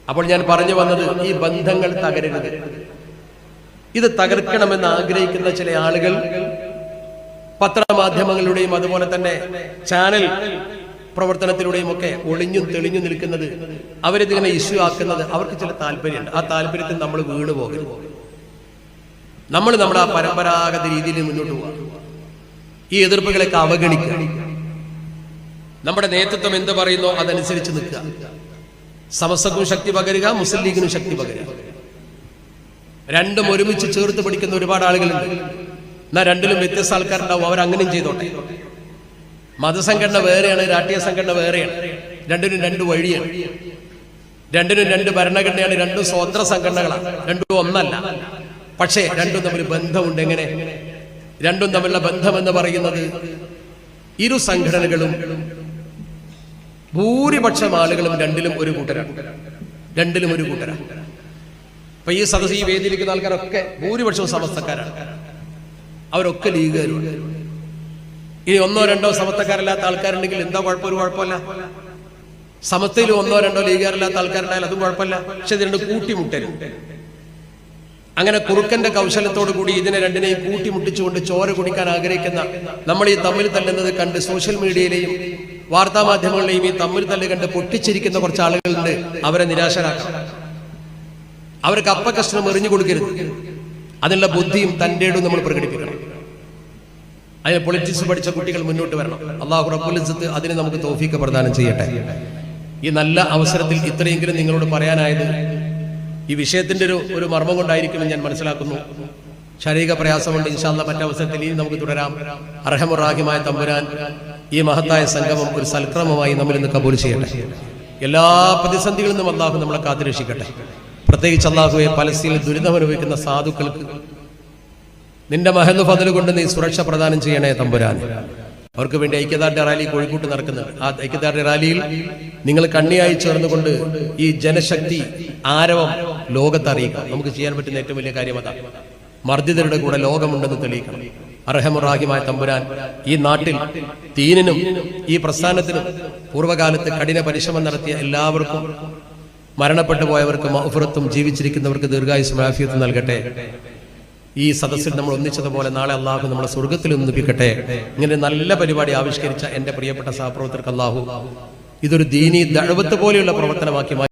അപ്പോൾ ഞാൻ പറഞ്ഞു വന്നത് ഈ ബന്ധങ്ങൾ തകരരുത്. ഇത് തകർക്കണമെന്ന് ആഗ്രഹിക്കുന്ന ചില ആളുകൾ പത്രമാധ്യമങ്ങളുടെയും അതുപോലെ തന്നെ ചാനൽ പ്രവർത്തനത്തിലൂടെയും ഒക്കെ ഒളിഞ്ഞും തെളിഞ്ഞു നിൽക്കുന്നത്, അവരിതിങ്ങനെ ഇഷ്യൂ ആക്കുന്നത് അവർക്ക് ചില താല്പര്യമുണ്ട്. ആ താല്പര്യത്തിൽ നമ്മൾ വീണു പോകരുത്. നമ്മൾ നമ്മുടെ ആ പരമ്പരാഗത രീതിയിൽ മുന്നോട്ട് പോകാം. ഈ എതിർപ്പുകളൊക്കെ അവഗണിക്കുക. നമ്മുടെ നേതൃത്വം എന്ത് പറയുന്നോ അതനുസരിച്ച് നിൽക്കുക. സമസ്തക്കും ശക്തി പകരുക, മുസ്ലിം ലീഗിനും ശക്തി പകരുക. രണ്ടും ഒരുമിച്ച് ചേർത്ത് പഠിക്കുന്ന ഒരുപാട് ആളുകളുണ്ട്. എന്നാൽ രണ്ടിലും വ്യത്യസ്ത ആൾക്കാരുണ്ടാവും. അവരങ്ങനെയും ചെയ്തോട്ടെ. മതസംഘടന വേറെയാണ്, രാഷ്ട്രീയ സംഘടന വേറെയാണ്. രണ്ടിനും രണ്ട് വഴിയാണ്, രണ്ടിനും രണ്ട് ഭരണഘടനയാണ്, രണ്ടും സ്വതന്ത്ര സംഘടനകളാണ്, രണ്ടും ഒന്നല്ല. പക്ഷേ രണ്ടും തമ്മിൽ ബന്ധമുണ്ട്. എങ്ങനെ? രണ്ടും തമ്മിലുള്ള ബന്ധം എന്ന് പറയുന്നത് ഇരു സംഘടനകളും ഭൂരിപക്ഷം ആളുകളും രണ്ടിലും ഒരു കൂട്ടരാണ്. അപ്പൊ ഈ സദസ്സ്, ഈ വേദിയിരിക്കുന്ന ആൾക്കാരൊക്കെ ഭൂരിപക്ഷവും സമസ്തക്കാരാണ്. അവരൊക്കെ ലീഗുകാരുണ്ട്. ഇനി ഒന്നോ രണ്ടോ സമസ്തക്കാരല്ലാത്ത ആൾക്കാരുണ്ടെങ്കിൽ എന്താ കുഴപ്പം? ഒരു കുഴപ്പമില്ല. സമസ്തയിൽ ഒന്നോ രണ്ടോ ലീഗുകാരില്ലാത്ത ആൾക്കാരുണ്ടായാലും അതും കുഴപ്പമില്ല. പക്ഷെ ഇത് രണ്ട് കൂട്ടിമുട്ടരുത്. അങ്ങനെ കുറുക്കന്റെ കൗശലത്തോടു കൂടി ഇതിനെ രണ്ടിനെയും കൂട്ടിമുട്ടിച്ചുകൊണ്ട് ചോര കുടിക്കാൻ ആഗ്രഹിക്കുന്ന, നമ്മൾ ഈ തമ്മിൽ തല്ലുന്നത് കണ്ട് സോഷ്യൽ മീഡിയയിലെയും വാർത്താ മാധ്യമങ്ങളിലെയും ഈ തമ്മിൽ തല്ല് കണ്ട് പൊട്ടിച്ചിരിക്കുന്ന കുറച്ച് ആളുകളുണ്ട്. അവരെ നിരാശരാക്കണം. അവർക്ക് അപ്പക്കഷ്ണം എറിഞ്ഞു കൊടുക്കരുത്. അതിനുള്ള ബുദ്ധിയും തന്റേടും നമ്മൾ പ്രകടിപ്പിക്കണം. അതിന് പൊളിറ്റിക്സ് പഠിച്ച കുട്ടികൾ മുന്നോട്ട് വരണം. അല്ലാഹു റബ്ബുൽ ഇസ്സത്ത് അതിന് നമുക്ക് തൗഫീഖ് പ്രദാനം ചെയ്യട്ടെ. ഈ നല്ല അവസരത്തിൽ ഇത്രയെങ്കിലും നിങ്ങളോട് പറയാനായത് ഈ വിഷയത്തിന്റെ ഒരു മർമ്മം കൊണ്ടായിരിക്കുമെന്ന് ഞാൻ മനസ്സിലാക്കുന്നു. ശാരീരിക പ്രയാസമുണ്ട്. ഇൻഷാ അല്ലാഹ് മറ്റവസരത്തിൽ ഇനി നമുക്ക് തുടരാം. അർഹമുർ-റഹീമായ തമ്പുരാൻ ഈ മഹത്തായ സംഗമം ഒരു സൽക്രമമായി നമ്മൾ ഇന്ന് കബൂൽ ചെയ്യട്ടെ. എല്ലാ പ്രതിസന്ധികളിൽ നിന്നും അല്ലാഹു നമ്മളെ കാത്തുരക്ഷിക്കട്ടെ. പ്രത്യേകിച്ച് അല്ലാഹുവെ, പലസ്തീനിൽ ദുരിതമനുഭവിക്കുന്ന സാധുക്കൾക്ക് നിന്റെ മഹദ് ഫദ്ൽ കൊണ്ട് നീ സുരക്ഷ പ്രദാനം ചെയ്യണേ തമ്പുരാൻ. അവർക്ക് വേണ്ടി ഐക്യദാർഢ്യ റാലി കോഴിക്കോട്ട് നടക്കുന്നുണ്ട്. ആ ഐക്യദാർഢ്യ റാലിയിൽ നിങ്ങൾ കണ്ണിയായി ചേർന്നുകൊണ്ട് ഈ ജനശക്തി ആരവം ലോകത്ത് അറിയിക്കണം. നമുക്ക് ചെയ്യാൻ പറ്റുന്ന ഏറ്റവും വലിയ കാര്യം അതാണ്. മർദ്ദിതരുടെ കൂടെ ലോകമുണ്ടെന്ന് തെളിയിക്കണം. അർഹമുർ-റഹീമായ തമ്പുരാൻ ഈ നാട്ടിൽ ദീനിനും ഈ പ്രസ്ഥാനത്തിനും പൂർവ്വകാലത്ത് കഠിന പരിശ്രമം നടത്തിയ എല്ലാവർക്കും, മരണപ്പെട്ടു പോയവർക്ക് മഗ്ഫിറത്തും, ജീവിച്ചിരിക്കുന്നവർക്ക് ദീർഘായുസ്സും ആഫിയത്തും നൽകട്ടെ. ഈ സദസ്സിൽ നമ്മൾ ഒന്നിച്ചതുപോലെ നാളെ അള്ളാഹു നമ്മളെ സ്വർഗത്തിൽ ഒന്നിപ്പിക്കട്ടെ. ഇങ്ങനെ നല്ല പരിപാടി ആവിഷ്കരിച്ച എന്റെ പ്രിയപ്പെട്ട സഹപ്രവർത്തകർക്ക് അള്ളാഹു ഇതൊരു ദീനി ദഅവത്ത് പോലെയുള്ള പ്രവർത്തനമാക്കി